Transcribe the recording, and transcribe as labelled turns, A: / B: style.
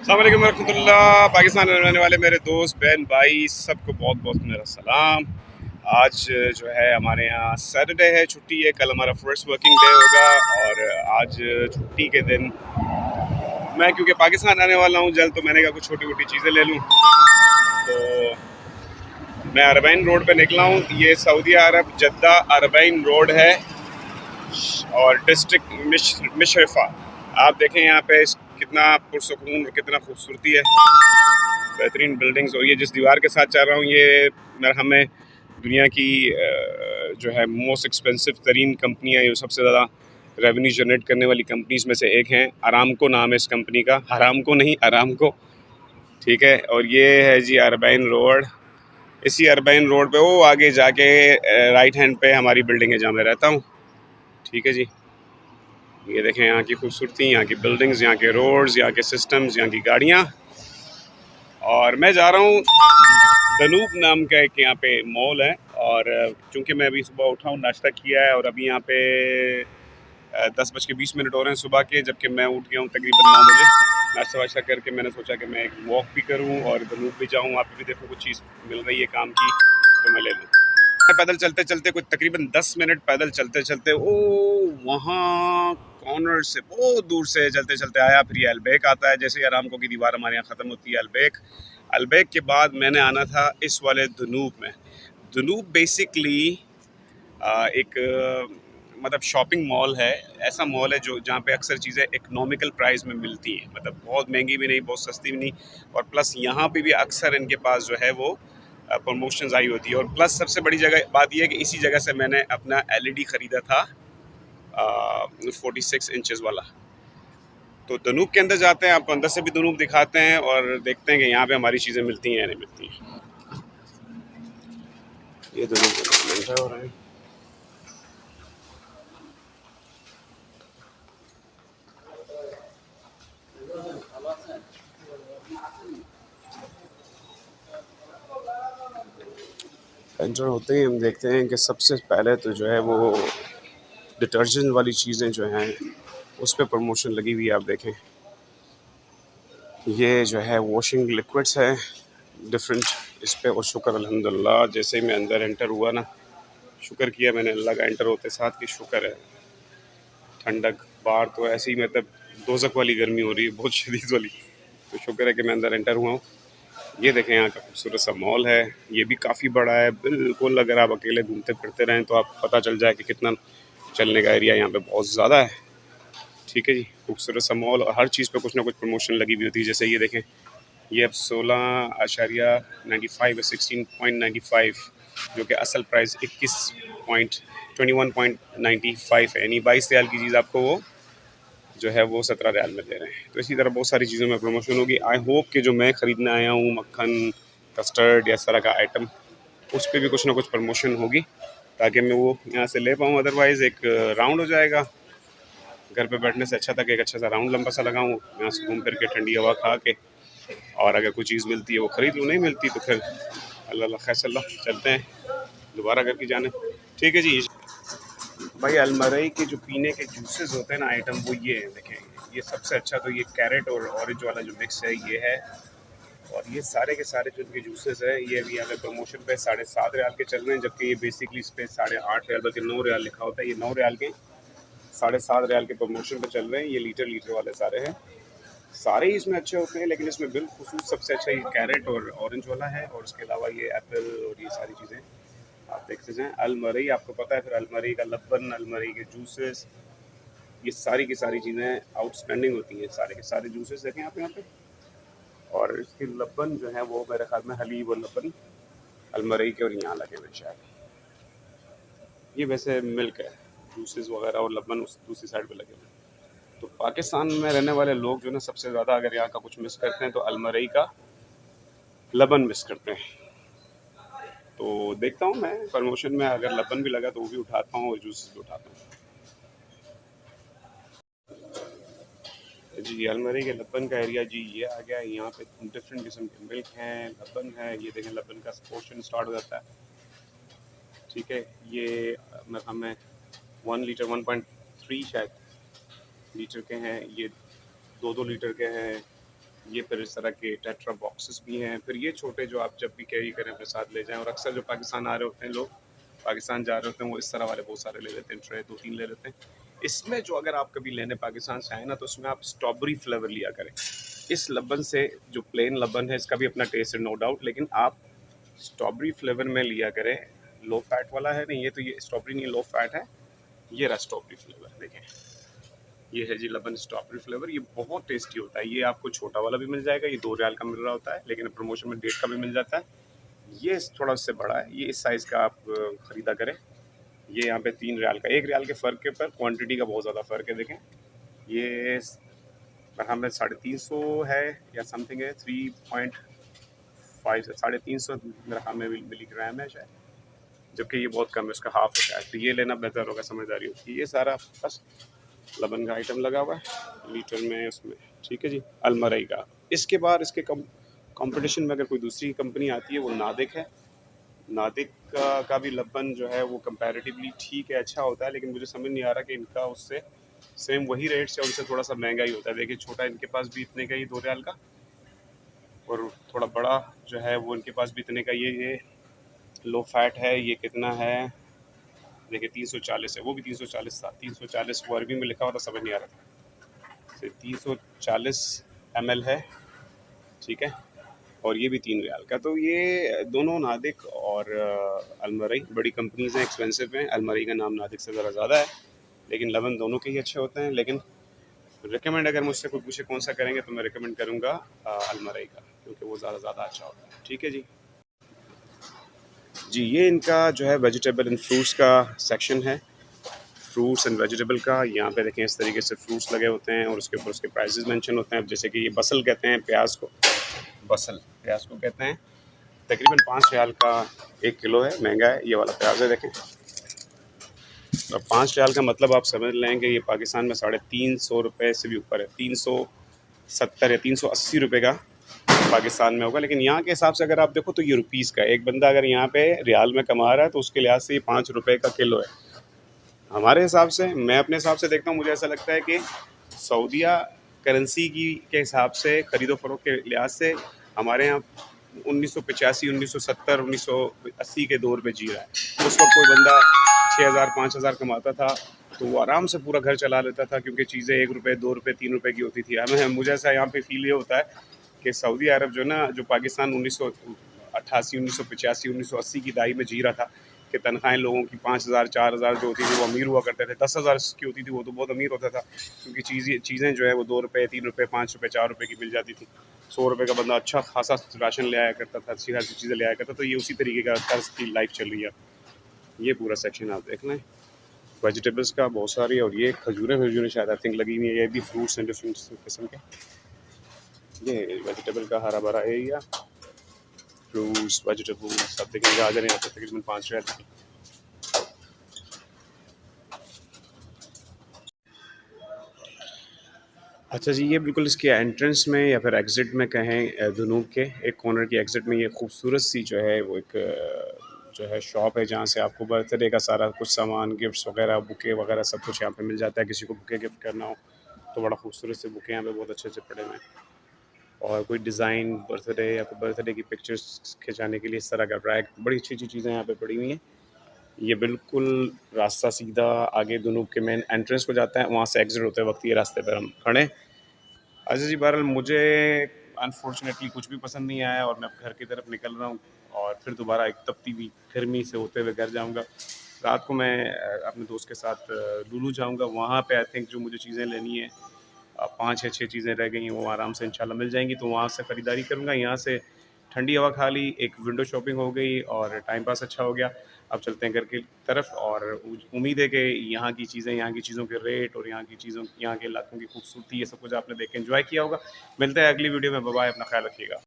A: अस्सलाम वालेकुम रहमतुल्लाह। पाकिस्तान में रहने वाले मेरे दोस्त बहन भाई सबको बहुत बहुत मेरा सलाम। आज जो है हमारे यहाँ सैटरडे है, छुट्टी है। कल हमारा फर्स्ट वर्किंग डे होगा और आज छुट्टी के दिन मैं क्योंकि पाकिस्तान आने वाला हूँ जल्द, तो मैंने कहा कुछ छोटी मोटी चीज़ें ले लूँ। तो मैं अरबैन रोड पे निकला हूँ। ये सऊदी अरब जद्दा अरबैन रोड है और डिस्ट्रिक्ट मिशरफा। आप देखें यहाँ पे कितना पुरसुकून और कितना खूबसूरती है, बेहतरीन बिल्डिंग्स। और ये जिस दीवार के साथ चल रहा हूँ ये मेरा हमें दुनिया की जो है मोस्ट एक्सपेंसिव तरीन कंपनी है। ये सबसे ज़्यादा रेवेन्यू जनरेट करने वाली कंपनीज में से एक है। अरामको नाम है इस कंपनी का, हरामको नहीं, अरामको, ठीक है। और ये है जी अरबैन रोड। इसी अरबैन रोड पे वो आगे जाके राइट हैंड पे हमारी बिल्डिंग है जहाँ मैं रहता हूँ, ठीक है जी। ये देखें यहाँ की खूबसूरती, यहाँ की बिल्डिंग्स, यहाँ के रोड्स, यहाँ के सिस्टम्स, यहाँ की गाड़ियाँ। और मैं जा रहा हूँ दनूब नाम का एक यहाँ पे मॉल है। और चूँकि मैं अभी सुबह उठा हूँ, नाश्ता किया है और अभी यहाँ पे 10:20 हो रहे हैं सुबह के, जबकि मैं उठ गया हूँ तकरीबन 9 बजे। नाश्ता वाश्ता करके मैंने सोचा कि मैं एक वॉक भी करूँ और दनूब भी जाऊँ, वहाँ पे भी देखो कुछ चीज़ मिल रही है काम की तो मैं ले लूँ। पैदल चलते चलते कुछ तकरीबन 10 मिनट पैदल चलते चलते ओ वहाँ कॉर्नर से बहुत दूर से चलते चलते आया, फिर ये अलबेक आता है। जैसे ही अरामको की दीवार हमारे यहाँ ख़त्म होती है अलबेक, अलबेक के बाद मैंने आना था इस वाले दनूब में। दनूब बेसिकली एक मतलब शॉपिंग मॉल है। ऐसा मॉल है जो जहाँ पे अक्सर चीज़ें इकनॉमिकल प्राइस में मिलती हैं, मतलब बहुत महंगी भी नहीं, बहुत सस्ती भी नहीं। और प्लस यहाँ पे भी अक्सर इनके पास जो है वो प्रमोशंस आई होती है। और प्लस सबसे बड़ी जगह बात यह है कि इसी जगह से मैंने अपना एलईडी ख़रीदा था 46 इंचज़ वाला। तो दनूब के अंदर जाते हैं, आपको अंदर से भी दनूब दिखाते हैं और देखते हैं कि यहाँ पे हमारी चीज़ें मिलती हैं या नहीं मिलती हैं। ये दनूब एंटर हो रहे हैं। एंटर होते ही हम देखते हैं कि सबसे पहले तो जो है वो डिटर्जेंट वाली चीज़ें जो हैं उस पर प्रमोशन लगी हुई है। आप देखें ये जो है वॉशिंग लिक्विड्स है डिफरेंट इस पे। और शुक्र अल्हम्दुलिल्लाह, जैसे ही मैं अंदर एंटर हुआ ना, शुक्र किया मैंने अल्लाह का एंटर होते साथ कि शुक्र है ठंडक। बाहर तो ऐसे ही मतलब दोज़ख वाली गर्मी हो रही है, बहुत शदीद वाली। तो शुक्र है कि मैं अंदर एंटर हुआ हूँ। ये देखें यहाँ का खूबसूरत सा मॉल है, ये भी काफ़ी बड़ा है बिल्कुल। अगर आप अकेले घूमते फिरते रहें तो आप पता चल जाए कि कितना चलने का एरिया यहाँ पे बहुत ज़्यादा है, ठीक है जी। खूबसूरत सा मॉल और हर चीज़ पे कुछ ना कुछ प्रमोशन लगी हुई होती है। जैसे ये देखें, ये अब 16.95 है, 16.95, जो कि असल प्राइस 21.95 है, यानी 22 रियाल की चीज़ आपको वो जो है वो 17 रियाल में दे रहे हैं। तो इसी तरह बहुत सारी चीज़ों में प्रमोशन होगी। आई होप कि जो मैं ख़रीदने आया हूँ मक्खन, कस्टर्ड या इस तरह का आइटम, उस पर भी कुछ ना कुछ प्रमोशन होगी ताकि मैं वो यहाँ से ले पाऊँ। अदरवाइज़ एक राउंड हो जाएगा, घर पे बैठने से अच्छा था कि एक अच्छा सा राउंड लंबा सा लगाऊँ, यहाँ से घूम फिर के ठंडी हवा खा के, और अगर कोई चीज़ मिलती है वो ख़रीद लूँ, नहीं मिलती तो फिर अल्लाह खैर चलते हैं दोबारा घर की जाने, ठीक है जी। भाई अलमरई के जो पीने के जूसेस होते हैं ना आइटम, वो ये है देखें। ये सबसे अच्छा तो ये कैरेट और ऑरेंज वाला जो मिक्स है ये है। और ये सारे के सारे जो इनके जूसेस है ये अभी यहाँ पे प्रमोशन पे 7.5 रियाल के चल रहे हैं, जबकि ये बेसिकली इस पर 8.5 रियाल बल्कि 9 रियाल लिखा होता है। ये 9 रियाल के 7.5 रियाल के प्रमोशन पे चल रहे हैं। ये लीटर लीटर वाले सारे हैं, सारे ही इसमें अच्छे होते हैं, लेकिन इसमें बिलखुसूस सबसे अच्छा ये कैरेट और ऑरेंज वाला है। और उसके अलावा ये एप्पल और ये सारी चीज़ें आप देखते जाएँ। अलमरई आपको पता है, फिर अलमरई का लब्बन, अलमरई के जूसेस, ये सारी की सारी चीज़ें आउटस्टैंडिंग होती हैं। सारे के सारे जूसेस देखें आप यहाँ पे। और इसकी लब्बन जो है वो मेरे ख्याल में हलीब और लब्बन अलमरई के और यहाँ लगे हुए शायद। ये वैसे मिल्क है, जूसेस वगैरह और लब्बन उस दूसरी साइड पे लगे हुए हैं। तो पाकिस्तान में रहने वाले लोग जो है ना सबसे ज़्यादा अगर यहाँ का कुछ मिस करते हैं तो अलमरई का लबन मिस करते हैं। तो देखता हूँ मैं प्रमोशन में अगर लबन भी लगा तो वो भी उठाता हूँ और जूस भी उठाता हूँ जी। अलमरी के लबन का एरिया जी ये आ गया। यहाँ पे डिफरेंट किस्म के मिल्क हैं, लबन है। ये देखें लबन का पोर्शन स्टार्ट हो जाता है, ठीक है। ये मतलब हमें 1 लीटर 1.3 शायद लीटर के हैं, ये 2-2 लीटर के हैं, ये फिर इस तरह के टेट्रा बॉक्सेस भी हैं। फिर ये छोटे जो आप जब भी कैरी करें अपने साथ ले जाएं, और अक्सर जो पाकिस्तान आ रहे होते हैं लोग, पाकिस्तान जा रहे होते हैं, वो इस तरह वाले बहुत सारे ले लेते हैं, ट्रे 2-3 ले लेते हैं। इसमें जो अगर आप कभी लेने पाकिस्तान से आए ना, तो उसमें आप स्ट्रॉबेरी फ्लेवर लिया करें। इस लबन से, जो प्लेन लबन है, इसका भी अपना टेस्ट है नो डाउट, लेकिन आप स्ट्रॉबेरी फ्लेवर में लिया करें। लो फैट वाला है नहीं, ये तो ये स्ट्रॉबेरी नहीं, लो फैट है। ये रहा स्ट्रॉबेरी फ्लेवर, देखें, ये है जी लबन स्ट्रॉबेरी फ्लेवर। ये बहुत टेस्टी होता है। ये आपको छोटा वाला भी मिल जाएगा, ये 2 रियाल का मिल रहा होता है, लेकिन प्रमोशन में 1.5 का भी मिल जाता है। ये थोड़ा उससे बड़ा है, ये इस साइज़ का आप ख़रीदा करें। ये यहाँ पे 3 रियाल का, 1 रियाल के फ़र्क के पर क्वांटिटी का बहुत ज़्यादा फ़र्क है। देखें, ये बरहम में 350 है या समथिंग है, 3.5 से 350 दरहम में मिलीग्राम है शायद, जबकि ये बहुत कम है, उसका हाफ है शायद। तो ये लेना बेहतर होगा, समझदारी होगी। ये सारा बस लबन का आइटम लगा हुआ है लीटर में उसमें, ठीक है जी, अलमरई का। इसके बाद इसके कंपटीशन में अगर कोई दूसरी कंपनी आती है, वो नादिक है। नादिक का भी लबन जो है वो कंपैरेटिवली ठीक है, अच्छा होता है, लेकिन मुझे समझ नहीं आ रहा कि इनका उससे सेम वही रेट्स है, उनसे थोड़ा सा महंगा ही होता है। देखिए, छोटा इनके पास भी इतने का ही 2 रियाल का, और थोड़ा बड़ा जो है वो इनके पास भी इतने का। ये लो फैट है, ये कितना है, देखिए 340 है, वो भी 340 था, 340 वो अरबी में लिखा हुआ था, समझ नहीं आ रहा था। 340 ml है, ठीक है, और ये भी 3 रियाल का। तो ये दोनों नादिक और अलमरई बड़ी कंपनीज हैं, एक्सपेंसिव हैं। अलमरई का नाम नादिक से ज़रा ज़्यादा है, लेकिन लबन दोनों के ही अच्छे होते हैं। लेकिन रिकमेंड अगर मुझसे कोई पूछे कौन सा करेंगे, तो मैं रिकमेंड करूँगा अलमरई का, क्योंकि वो ज़्यादा अच्छा होता है। ठीक है जी। जी, ये इनका जो है वेजिटेबल एंड फ्रूट्स का सेक्शन है, फ्रूट्स एंड वेजिटेबल का। यहाँ पे देखें, इस तरीके से फ्रूट्स लगे होते हैं और उसके ऊपर उसके प्राइसेस मेंशन होते हैं। जैसे कि ये बसल कहते हैं प्याज को, प्याज को कहते हैं। तकरीबन 5 रियाल का 1 किलो है, महंगा है। ये वाला प्याज है, देखें। और 5 रियाल का मतलब आप समझ लें कि ये पाकिस्तान में 350 रुपये से भी ऊपर है, 370 या 380 रुपये का पाकिस्तान में होगा। लेकिन यहाँ के हिसाब से अगर आप देखो, तो ये रुपीज़ का, एक बंदा अगर यहाँ पे रियाल में कमा रहा है, तो उसके लिहाज से ये 5 रुपये का किलो है। हमारे हिसाब से, मैं अपने हिसाब से देखता हूँ, मुझे ऐसा लगता है कि सऊदीया करेंसी की के हिसाब से, ख़रीदो फ़रोख्त के लिहाज से, हमारे यहाँ 1985, 1970, 1980 के दौर पे जी रहा है। उस वक्त कोई बंदा 6,000 5,000 कमाता था, तो वो आराम से पूरा घर चला लेता था, क्योंकि चीज़ें 1 रुपये 2 रुपये 3 रुपये की होती थी। मुझे ऐसा यहाँ पे फील ये होता है कि सऊदी अरब जो ना, जो पाकिस्तान 1988, 1985, 1980 की दहाई में जी रहा था, कि तनख्वाहें लोगों की 5,000 4,000 जो होती थी, वो अमीर हुआ करते थे। 10,000 की होती थी, वो तो बहुत अमीर होता था, क्योंकि चीज़ें जो है वो 2 रुपये 3 रुपये 5 रुपये 4 रुपये की मिल जाती थी। 100 रुपये का बंदा अच्छा खासा राशन ले आया करता था, अच्छी खासी चीज़ें ले आया करता। तो ये उसी तरीके का तर्ज की लाइफ चल रही है। ये पूरा सेक्शन आप देख लें, वेजिटेबल्स का बहुत सारी, और ये खजूरें शायद आई थिंक लगी हुई है। ये भी फ्रूट्स हैं डिफरेंट किस्म के। ये वेजिटेबल का हरा भरा एरिया, फ्रूट्स वेजिटेबल्स सब देखें। गाजर यहाँ पे तकरीबन 5 रियाल की। अच्छा जी, ये बिल्कुल इसके एंट्रेंस में या फिर एग्ज़िट में कहें, जुनूब के एक कॉर्नर की एग्ज़िट में, ये खूबसूरत सी जो है वो एक जो है शॉप है, जहाँ से आपको बर्थडे का सारा कुछ सामान, गिफ्ट्स वगैरह, बुके वगैरह सब कुछ यहाँ पे मिल जाता है। किसी को बुके गिफ्ट करना हो, तो बड़ा खूबसूरत से बुके यहाँ पे बहुत अच्छे पड़े हुए हैं। और कोई डिज़ाइन बर्थडे या कोई बर्थडे की पिक्चर्स खिंचाने के लिए इस तरह का रैक, बड़ी अच्छी-अच्छी चीज़ें यहाँ पे पड़ी हुई हैं। ये बिल्कुल रास्ता सीधा आगे दुनूब के मेन एंट्रेंस को जाता है, वहाँ से एग्ज़िट होते वक़्त ये रास्ते पर हम खड़े हैं। अच्छा जी, बहरहाल मुझे अनफॉर्चुनेटली कुछ भी पसंद नहीं आया, और मैं अब घर की तरफ निकल रहा हूँ, और फिर दोबारा एक तपती हुई गर्मी से होते हुए घर जाऊँगा। रात को मैं अपने दोस्त के साथ लुलु जाऊँगा। वहाँ पे आई थिंक जो मुझे चीज़ें लेनी है, 5 या 6 चीज़ें रह गई हैं, वो आराम से इंशाल्लाह मिल जाएँगी, तो वहाँ से ख़रीदारी करूँगा। यहाँ से ठंडी हवा खा ली, एक विंडो शॉपिंग हो गई, और टाइम पास अच्छा हो गया। अब चलते हैं घर की तरफ, और उम्मीद है कि यहाँ की चीज़ें, यहाँ की चीज़ों के रेट, और यहाँ की चीज़ों, यहाँ के इलाकों की खूबसूरती, ये सब कुछ आपने देख के एंजॉय किया होगा। मिलते हैं अगली वीडियो में। बाय बाय, अपना ख्याल रखिएगा।